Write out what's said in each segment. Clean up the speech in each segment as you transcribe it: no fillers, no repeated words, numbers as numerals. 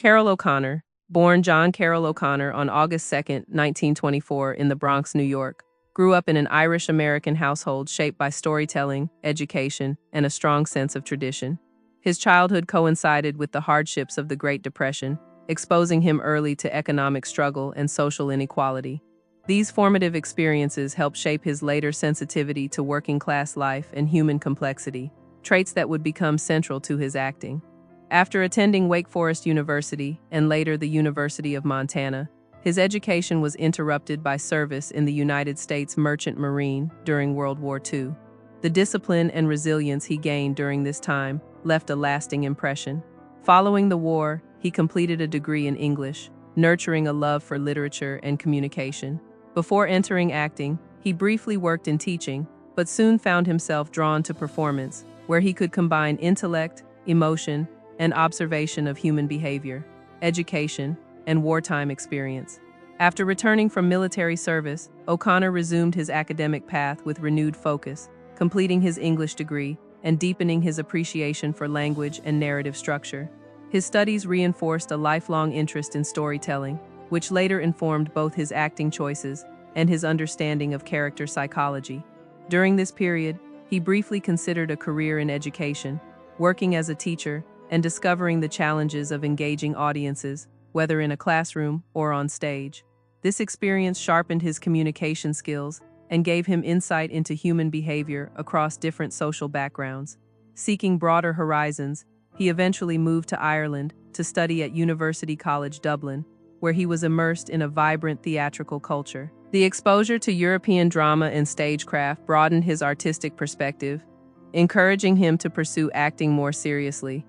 Carroll O'Connor, born John Carroll O'Connor on August 2, 1924, in the Bronx, New York, grew up in an Irish-American household shaped by storytelling, education, and a strong sense of tradition. His childhood coincided with the hardships of the Great Depression, exposing him early to economic struggle and social inequality. These formative experiences helped shape his later sensitivity to working-class life and human complexity, traits that would become central to his acting. After attending Wake Forest University and later the University of Montana, his education was interrupted by service in the United States Merchant Marine during World War II. The discipline and resilience he gained during this time left a lasting impression. Following the war, he completed a degree in English, nurturing a love for literature and communication. Before entering acting, he briefly worked in teaching, but soon found himself drawn to performance, where he could combine intellect, emotion, and observation of human behavior, education, and wartime experience. After returning from military service, O'Connor resumed his academic path with renewed focus, completing his English degree and deepening his appreciation for language and narrative structure. His studies reinforced a lifelong interest in storytelling, which later informed both his acting choices and his understanding of character psychology. During this period, he briefly considered a career in education, working as a teacher and discovering the challenges of engaging audiences, whether in a classroom or on stage. This experience sharpened his communication skills and gave him insight into human behavior across different social backgrounds. Seeking broader horizons, he eventually moved to Ireland to study at University College Dublin, where he was immersed in a vibrant theatrical culture. The exposure to European drama and stagecraft broadened his artistic perspective, encouraging him to pursue acting more seriously.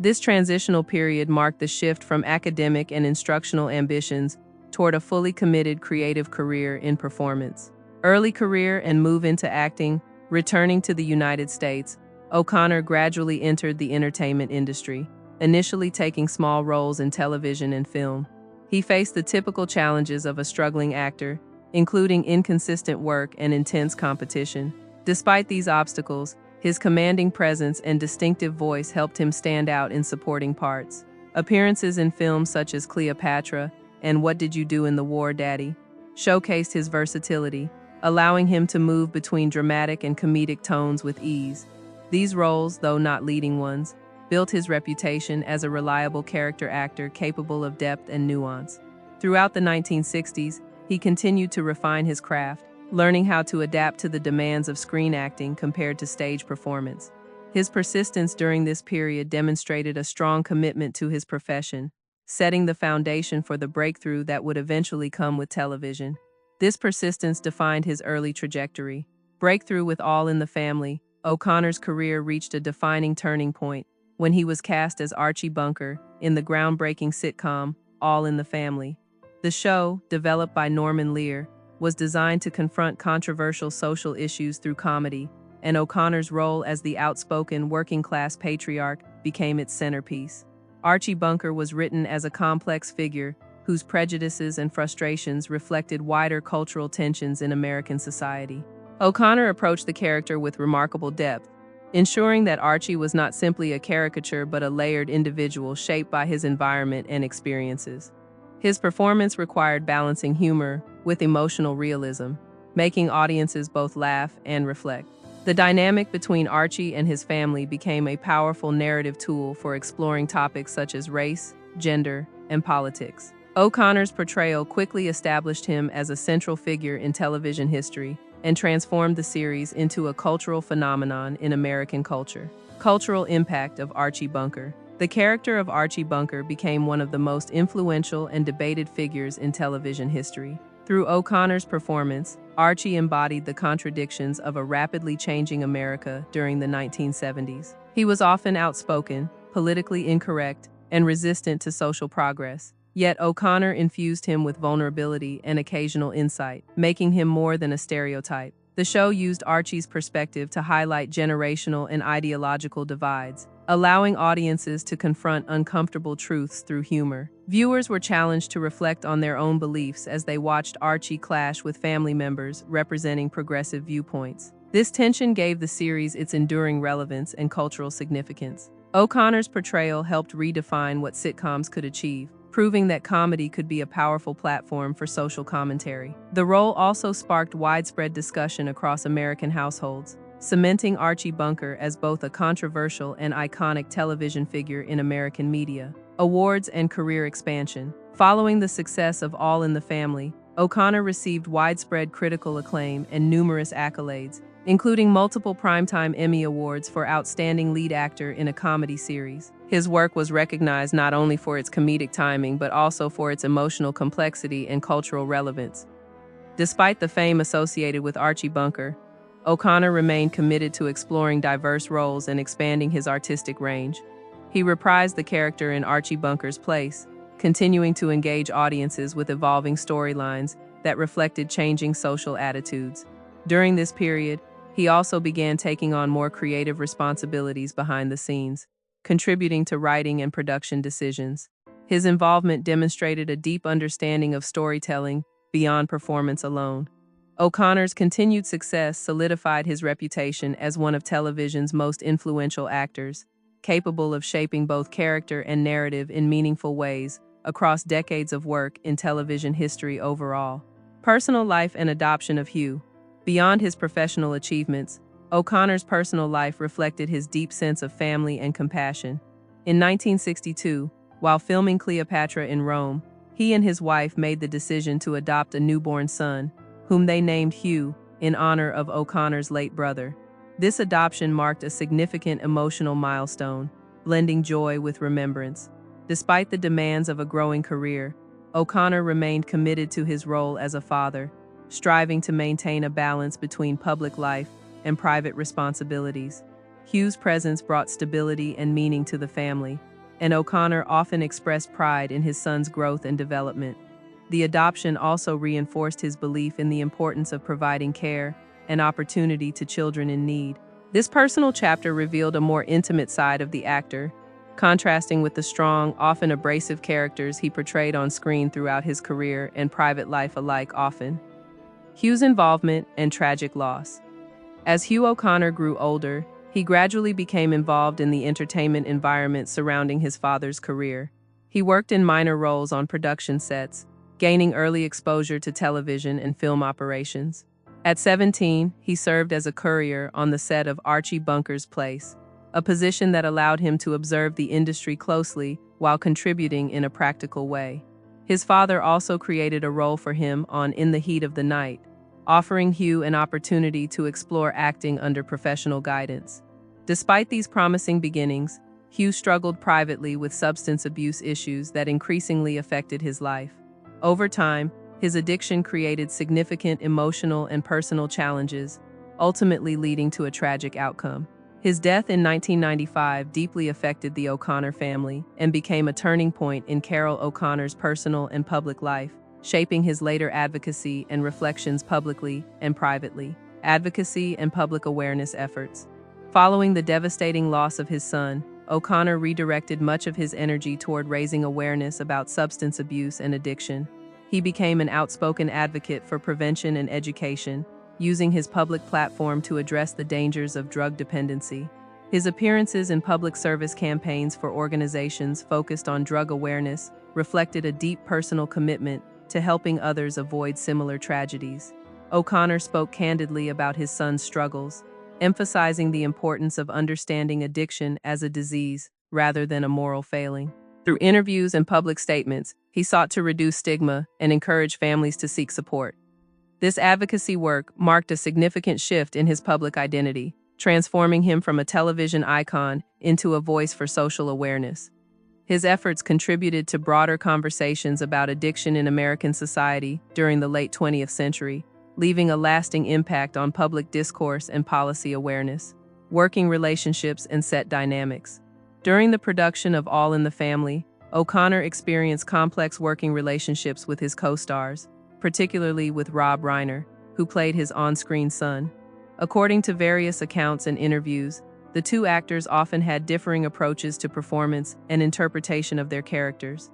This transitional period marked the shift from academic and instructional ambitions toward a fully committed creative career in performance. Early career and move into acting. Returning to the United States, O'Connor gradually entered the entertainment industry, initially taking small roles in television and film. He faced the typical challenges of a struggling actor, including inconsistent work and intense competition. Despite these obstacles, his commanding presence and distinctive voice helped him stand out in supporting parts. Appearances in films such as Cleopatra and What Did You Do in the War, Daddy? Showcased his versatility, allowing him to move between dramatic and comedic tones with ease. These roles, though not leading ones, built his reputation as a reliable character actor capable of depth and nuance. Throughout the 1960s, he continued to refine his craft, learning how to adapt to the demands of screen acting compared to stage performance. His persistence during this period demonstrated a strong commitment to his profession, setting the foundation for the breakthrough that would eventually come with television. This persistence defined his early trajectory. Breakthrough with All in the Family, O'Connor's career reached a defining turning point when he was cast as Archie Bunker in the groundbreaking sitcom All in the Family. The show, developed by Norman Lear, was designed to confront controversial social issues through comedy, and O'Connor's role as the outspoken working-class patriarch became its centerpiece. Archie Bunker was written as a complex figure whose prejudices and frustrations reflected wider cultural tensions in American society. O'Connor approached the character with remarkable depth, ensuring that Archie was not simply a caricature but a layered individual shaped by his environment and experiences. His performance required balancing humor with emotional realism, making audiences both laugh and reflect. The dynamic between Archie and his family became a powerful narrative tool for exploring topics such as race, gender, and politics. O'Connor's portrayal quickly established him as a central figure in television history and transformed the series into a cultural phenomenon in American culture. Cultural impact of Archie Bunker. The character of Archie Bunker became one of the most influential and debated figures in television history. Through O'Connor's performance, Archie embodied the contradictions of a rapidly changing America during the 1970s. He was often outspoken, politically incorrect, and resistant to social progress. Yet O'Connor infused him with vulnerability and occasional insight, making him more than a stereotype. The show used Archie's perspective to highlight generational and ideological divides, allowing audiences to confront uncomfortable truths through humor. Viewers were challenged to reflect on their own beliefs as they watched Archie clash with family members representing progressive viewpoints. This tension gave the series its enduring relevance and cultural significance. O'Connor's portrayal helped redefine what sitcoms could achieve, proving that comedy could be a powerful platform for social commentary. The role also sparked widespread discussion across American households, cementing Archie Bunker as both a controversial and iconic television figure in American media. Awards and career expansion. Following the success of All in the Family, O'Connor received widespread critical acclaim and numerous accolades, including multiple Primetime Emmy Awards for Outstanding Lead Actor in a Comedy Series. His work was recognized not only for its comedic timing but also for its emotional complexity and cultural relevance. Despite the fame associated with Archie Bunker, O'Connor remained committed to exploring diverse roles and expanding his artistic range. He reprised the character in Archie Bunker's place, continuing to engage audiences with evolving storylines that reflected changing social attitudes. During this period, he also began taking on more creative responsibilities behind the scenes, contributing to writing and production decisions. His involvement demonstrated a deep understanding of storytelling beyond performance alone. O'Connor's continued success solidified his reputation as one of television's most influential actors, capable of shaping both character and narrative in meaningful ways across decades of work in television history overall. Personal life and adoption of Hugh. Beyond his professional achievements, O'Connor's personal life reflected his deep sense of family and compassion. In 1962, while filming Cleopatra in Rome, he and his wife made the decision to adopt a newborn son, whom they named Hugh in honor of O'Connor's late brother. This adoption marked a significant emotional milestone, blending joy with remembrance. Despite the demands of a growing career, O'Connor remained committed to his role as a father, striving to maintain a balance between public life and private responsibilities. Hugh's presence brought stability and meaning to the family, and O'Connor often expressed pride in his son's growth and development. The adoption also reinforced his belief in the importance of providing care and opportunity to children in need. This personal chapter revealed a more intimate side of the actor, contrasting with the strong, often abrasive characters he portrayed on screen throughout his career and private life alike often. Hugh's involvement and tragic loss. As Hugh O'Connor grew older, he gradually became involved in the entertainment environment surrounding his father's career. He worked in minor roles on production sets, gaining early exposure to television and film operations. At 17, he served as a courier on the set of Archie Bunker's Place, a position that allowed him to observe the industry closely while contributing in a practical way. His father also created a role for him on In the Heat of the Night, offering Hugh an opportunity to explore acting under professional guidance. Despite these promising beginnings, Hugh struggled privately with substance abuse issues that increasingly affected his life. Over time, his addiction created significant emotional and personal challenges, ultimately leading to a tragic outcome. His death in 1995 deeply affected the O'Connor family and became a turning point in Carroll O'Connor's personal and public life, shaping his later advocacy and reflections publicly and privately. Advocacy and public awareness efforts. Following the devastating loss of his son, O'Connor redirected much of his energy toward raising awareness about substance abuse and addiction. He became an outspoken advocate for prevention and education, using his public platform to address the dangers of drug dependency. His appearances in public service campaigns for organizations focused on drug awareness reflected a deep personal commitment to helping others avoid similar tragedies. O'Connor spoke candidly about his son's struggles, emphasizing the importance of understanding addiction as a disease rather than a moral failing. Through interviews and public statements, he sought to reduce stigma and encourage families to seek support. This advocacy work marked a significant shift in his public identity, transforming him from a television icon into a voice for social awareness. His efforts contributed to broader conversations about addiction in American society during the late 20th century, leaving a lasting impact on public discourse and policy awareness. Working relationships and set dynamics. During the production of All in the Family, O'Connor experienced complex working relationships with his co-stars, particularly with Rob Reiner, who played his on-screen son. According to various accounts and interviews, the two actors often had differing approaches to performance and interpretation of their characters.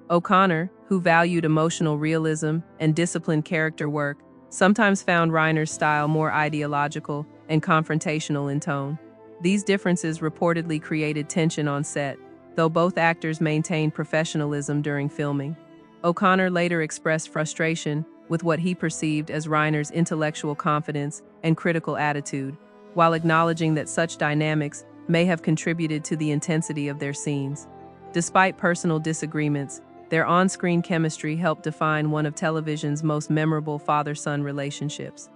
O'Connor, who valued emotional realism and disciplined character work, sometimes found Reiner's style more ideological and confrontational in tone. These differences reportedly created tension on set, though both actors maintained professionalism during filming. O'Connor later expressed frustration with what he perceived as Reiner's intellectual confidence and critical attitude, while acknowledging that such dynamics may have contributed to the intensity of their scenes. Despite personal disagreements, their on-screen chemistry helped define one of television's most memorable father-son relationships.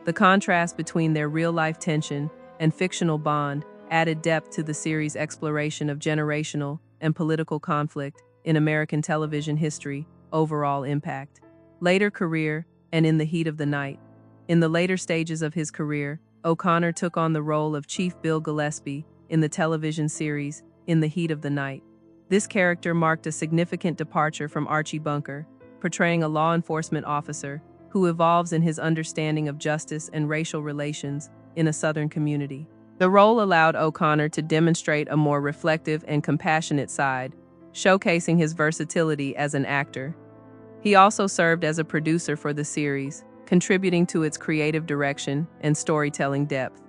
The contrast between their real-life tension and fictional bond added depth to the series' exploration of generational and political conflict in American television history. Overall impact. Later career and In the Heat of the Night. In the later stages of his career, O'Connor took on the role of Chief Bill Gillespie in the television series In the Heat of the Night. This character marked a significant departure from Archie Bunker, portraying a law enforcement officer who evolves in his understanding of justice and racial relations in a Southern community. The role allowed O'Connor to demonstrate a more reflective and compassionate side, showcasing his versatility as an actor. He also served as a producer for the series, contributing to its creative direction and storytelling depth.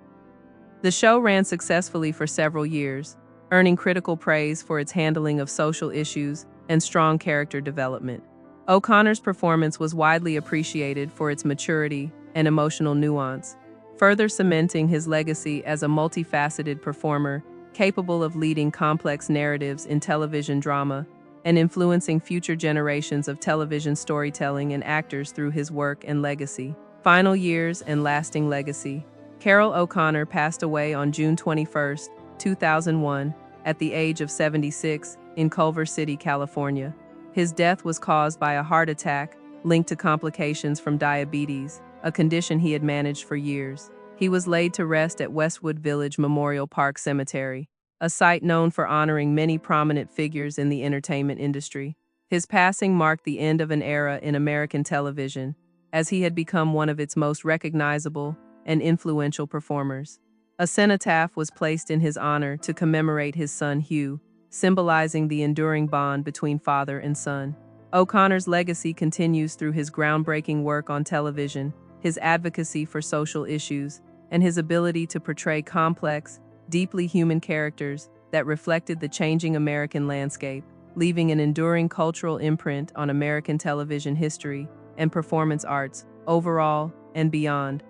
The show ran successfully for several years, earning critical praise for its handling of social issues and strong character development. O'Connor's performance was widely appreciated for its maturity and emotional nuance, further cementing his legacy as a multifaceted performer capable of leading complex narratives in television drama and influencing future generations of television storytelling and actors through his work and legacy. Final years and lasting legacy. Carroll O'Connor passed away on June 21, 2001, at the age of 76 in Culver City, California. His death was caused by a heart attack linked to complications from diabetes, a condition he had managed for years. He was laid to rest at Westwood Village Memorial Park Cemetery, a site known for honoring many prominent figures in the entertainment industry. His passing marked the end of an era in American television, as he had become one of its most recognizable and influential performers. A cenotaph was placed in his honor to commemorate his son Hugh, symbolizing the enduring bond between father and son. O'Connor's legacy continues through his groundbreaking work on television, his advocacy for social issues, and his ability to portray complex, deeply human characters that reflected the changing American landscape, leaving an enduring cultural imprint on American television history and performance arts overall and beyond.